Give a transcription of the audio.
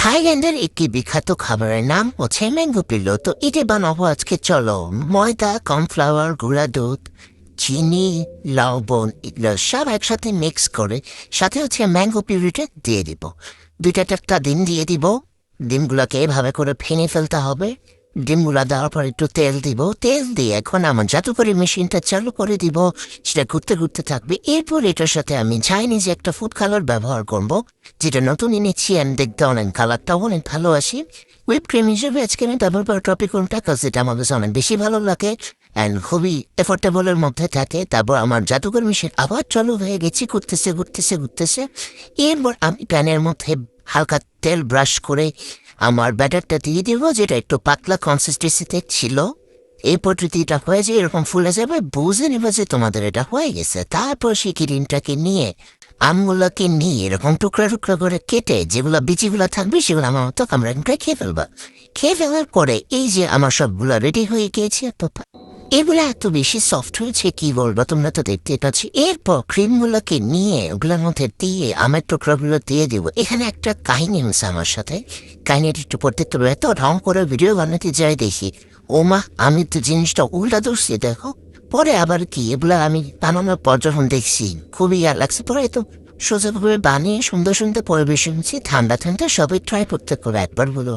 থাইল্যান্ডের একটি বিখ্যাত খাবারের নাম হচ্ছে ম্যাঙ্গো পিলো। তো এটা বানাবো আজকে। চলো, ময়দা, কর্নফ্লাওয়ার, গুঁড়া দুধ, চিনি, লবণ এগুলো সব একসাথে মিক্স করে সাথে হচ্ছে ম্যাঙ্গো পিউরিটা দিয়ে দিব। দুইটা চারটা ডিম দিয়ে দিব। ডিমগুলোকে এভাবে করে ভেঙে ফেলতে হবে। ডিমগুলা দেওয়ার পর একটু তেল দিব। তেল দিয়ে এখন আমার জাদুকরি মেশিনটা চালু করে দিব। সেটা ঘুরতে ঘুরতে থাকবে। এরপর এটার সাথে আমি চাইনিজ একটা ফুড কালার ব্যবহার করব, যেটা নতুন এনেছি। আমি দেখতে অনেক কালারটাও অনেক ভালো আসি। হুইপ ক্রিম হিসেবে আজকে আমি ব্যবহার করা টপিকলটা, কাজ যেটা আমার কাছে অনেক বেশি ভালো লাগে অ্যান্ড খুবই এফোর্টেবলের মধ্যে থাকে। তারপর আমার জাদুকর মেশিন আবার চালু হয়ে গেছি, ঘুরতেছে ঘুরতেছে ঘুরতেছে। এরপর আমি প্যানের মধ্যে হালকা তেল ব্রাশ করে আমার ব্যাটারটা দিয়ে দিব, যেটা একটু পাতলা কনসিস্টেন্সিতে ছিল। এই পদ্ধতিটা হয়ে যায়, এরকম ফুলে যাবে, বুঝে নেবে যে তোমাদের এটা হয়ে গেছে। তারপর সেই ক্রিমটাকে নিয়ে আমগুলোকে নিয়ে এরকম টুকরা টুকরা করে কেটে যেগুলো বিচিগুলো থাকবে সেগুলো আমার মতো কামড়া খেয়ে ফেলবা। খেয়ে ফেলার পরে এই যে আমার সবগুলো রেডি হয়ে গিয়েছে। এগুলো এত বেশি সফট হয়েছে কি বলবো, তোমরা তো দেখতে পাচ্ছি। এরপর ক্রিমগুলোকে নিয়ে ওগুলোর মধ্যে দিয়ে আমের টুকরাগুলো দিয়ে দিব। এখানে একটা কাহিনী হয়েছে আমার সাথে। কাহিনীটা একটু পড়তে তো এত ঢং করে ভিডিও বানাতে যাই দেখি ওমা আমি তো জিনিসটা উল্টা ধরছি দেখো। পরে আবার কি এগুলা আমি বানানোর পর যখন দেখছি খুবই ইয়া লাগছে। পরে তো সোজাভাবে বানিয়ে সুন্দর সুন্দর পরিবেশন ঠান্ডা ঠান্ডা সবাই ট্রাই করতে করে একবার বলো।